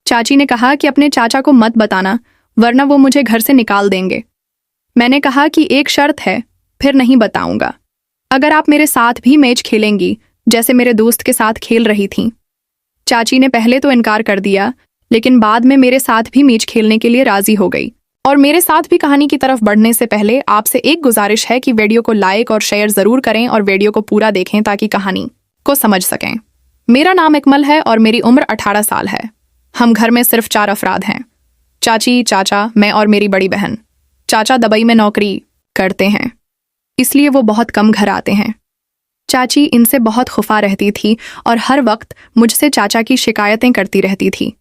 चाची ने कहा कि अपने चाचा को मत बताना, वरना वो मुझे घर से निकाल देंगे। मैंने कहा कि एक शर्त है, फिर नहीं बताऊंगा। अगर आप मेरे साथ भी मैच खेलेंगी जैसे मेरे दोस्त के साथ खेल रही थीं। चाची ने पहले तो इनकार कर दिया, लेकिन बाद में मेरे साथ भी मैच खेलने के लिए राजी हो गई। और मेरे साथ भी कहानी की तरफ बढ़ने से पहले आपसे एक गुजारिश है कि वीडियो को लाइक और शेयर ज़रूर करें और वीडियो को पूरा देखें ताकि कहानी को समझ सकें। मेरा नाम इकमल है और मेरी उम्र 18 साल है। हम घर में सिर्फ 4 अफराद हैं, चाची, चाचा, मैं और मेरी बड़ी बहन। चाचा दुबई में नौकरी करते हैं, इसलिए वो बहुत कम घर आते हैं। चाची इनसे बहुत खुफा रहती थी और हर वक्त मुझसे चाचा की शिकायतें करती रहती थी।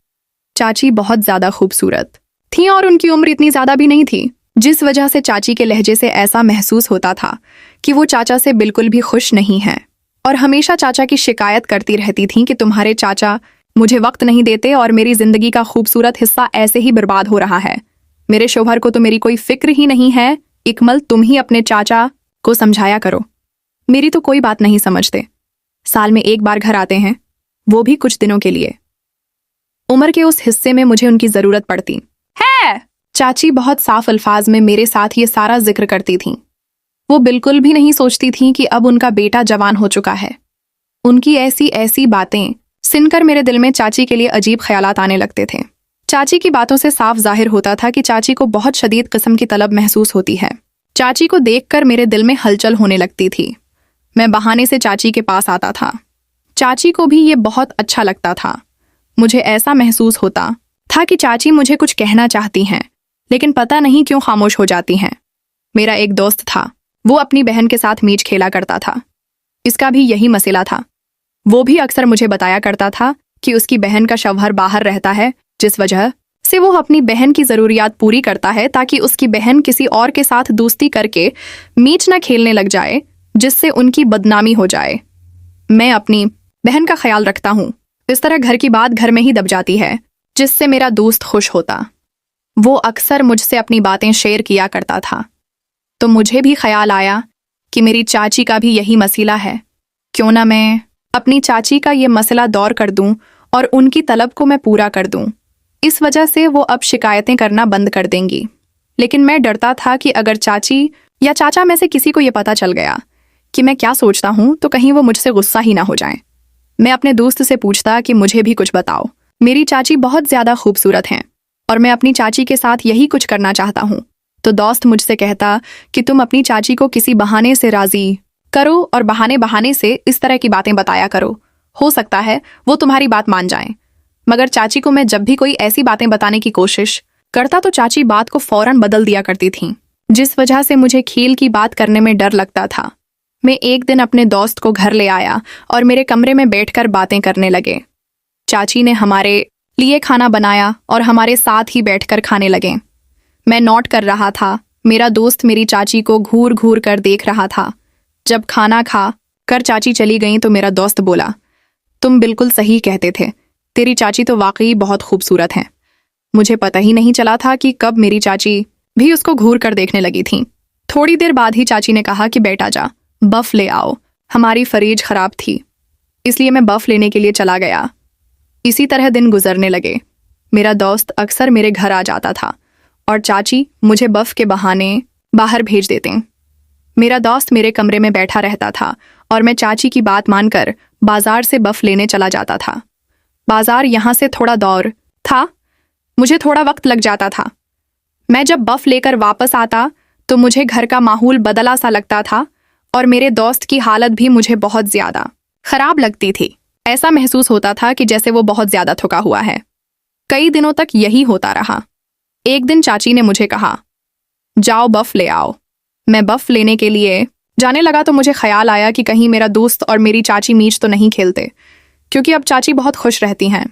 चाची बहुत ज़्यादा खूबसूरत थी और उनकी उम्र इतनी ज़्यादा भी नहीं थी, जिस वजह से चाची के लहजे से ऐसा महसूस होता था कि वो चाचा से बिल्कुल भी खुश नहीं है और हमेशा चाचा की शिकायत करती रहती थी कि तुम्हारे चाचा मुझे वक्त नहीं देते और मेरी ज़िंदगी का खूबसूरत हिस्सा ऐसे ही बर्बाद हो रहा है। मेरे शौहर को तो मेरी कोई फिक्र ही नहीं है। इकमल, तुम ही अपने चाचा को समझाया करो, मेरी तो कोई बात नहीं समझते। साल में एक बार घर आते हैं, वो भी कुछ दिनों के लिए। उम्र के उस हिस्से में मुझे उनकी ज़रूरत पड़ती है। चाची बहुत साफ अल्फाज में मेरे साथ ये सारा जिक्र करती थीं। वो बिल्कुल भी नहीं सोचती थीं कि अब उनका बेटा जवान हो चुका है। उनकी ऐसी ऐसी बातें सुनकर मेरे दिल में चाची के लिए अजीब ख्यालात आने लगते थे। चाची की बातों से साफ जाहिर होता था कि चाची को बहुत शदीद किस्म की तलब महसूस होती है। चाची को देखकर मेरे दिल में हलचल होने लगती थी। मैं बहाने से चाची के पास आता था। चाची को भी ये बहुत अच्छा लगता था। मुझे ऐसा महसूस होता था कि चाची मुझे कुछ कहना चाहती हैं, लेकिन पता नहीं क्यों खामोश हो जाती हैं। मेरा एक दोस्त था, वो अपनी बहन के साथ मीच खेला करता था। इसका भी यही मसला था। वो भी अक्सर मुझे बताया करता था कि उसकी बहन का शौहर बाहर रहता है, जिस वजह से वो अपनी बहन की ज़रूरियात पूरी करता है ताकि उसकी बहन किसी और के साथ दोस्ती करके मीच न खेलने लग जाए, जिससे उनकी बदनामी हो जाए। मैं अपनी बहन का ख्याल रखता हूँ। इस तरह घर की बात घर में ही दब जाती है, जिससे मेरा दोस्त खुश होता। वो अक्सर मुझसे अपनी बातें शेयर किया करता था, तो मुझे भी ख्याल आया कि मेरी चाची का भी यही मसला है। क्यों ना मैं अपनी चाची का ये मसला दौर कर दूं और उनकी तलब को मैं पूरा कर दूं। इस वजह से वो अब शिकायतें करना बंद कर देंगी। लेकिन मैं डरता था कि अगर चाची या चाचा में से किसी को ये पता चल गया कि मैं क्या सोचता हूँ, तो कहीं वो मुझसे गुस्सा ही ना हो जाए। मैं अपने दोस्त से पूछता कि मुझे भी कुछ बताओ। मेरी चाची बहुत ज़्यादा खूबसूरत हैं और मैं अपनी चाची के साथ यही कुछ करना चाहता हूँ। तो दोस्त मुझसे कहता कि तुम अपनी चाची को किसी बहाने से राज़ी करो और बहाने बहाने से इस तरह की बातें बताया करो। हो सकता है वो तुम्हारी बात मान जाएं। मगर चाची को मैं जब भी कोई ऐसी बातें बताने की कोशिश करता तो चाची बात को फौरन बदल दिया करती थीं, जिस वजह से मुझे खेल की बात करने में डर लगता था। मैं एक दिन अपने दोस्त को घर ले आया और मेरे कमरे में बैठकर बातें करने लगे। चाची ने हमारे लिए खाना बनाया और हमारे साथ ही बैठकर खाने लगे। मैं नोट कर रहा था। मेरा दोस्त मेरी चाची को घूर घूर कर देख रहा था। जब खाना खा कर चाची चली गई तो मेरा दोस्त बोला, तुम बिल्कुल सही कहते थे, तेरी चाची तो वाकई बहुत खूबसूरत हैं। मुझे पता ही नहीं चला था कि कब मेरी चाची भी उसको घूर कर देखने लगी थी। थोड़ी देर बाद ही चाची ने कहा कि बेटा जा बफ ले आओ। हमारी फ्रिज खराब थी, इसलिए मैं बफ लेने के लिए चला गया। इसी तरह दिन गुजरने लगे। मेरा दोस्त अक्सर मेरे घर आ जाता था और चाची मुझे बफ के बहाने बाहर भेज देते। मेरा दोस्त मेरे कमरे में बैठा रहता था और मैं चाची की बात मानकर बाजार से बफ लेने चला जाता था। बाजार यहाँ से थोड़ा दूर था, मुझे थोड़ा वक्त लग जाता था। मैं जब बफ लेकर वापस आता तो मुझे घर का माहौल बदला सा लगता था और मेरे दोस्त की हालत भी मुझे बहुत ज़्यादा खराब लगती थी। ऐसा महसूस होता था कि जैसे वो बहुत ज़्यादा थका हुआ है। कई दिनों तक यही होता रहा। एक दिन चाची ने मुझे कहा, जाओ बफ ले आओ। मैं बफ लेने के लिए जाने लगा तो मुझे ख्याल आया कि कहीं मेरा दोस्त और मेरी चाची मीच तो नहीं खेलते, क्योंकि अब चाची बहुत खुश रहती हैं।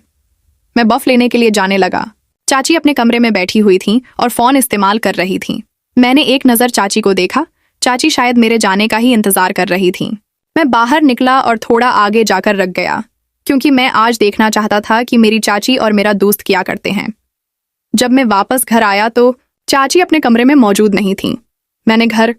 मैं बफ लेने के लिए जाने लगा। चाची अपने कमरे में बैठी हुई थीं और फ़ोन इस्तेमाल कर रही थीं। मैंने एक नज़र चाची को देखा। चाची शायद मेरे जाने का ही इंतज़ार कर रही थीं। मैं बाहर निकला और थोड़ा आगे जाकर रख गया, क्योंकि मैं आज देखना चाहता था कि मेरी चाची और मेरा दोस्त क्या करते हैं। जब मैं वापस घर आया तो चाची अपने कमरे में मौजूद नहीं थीं। मैंने घर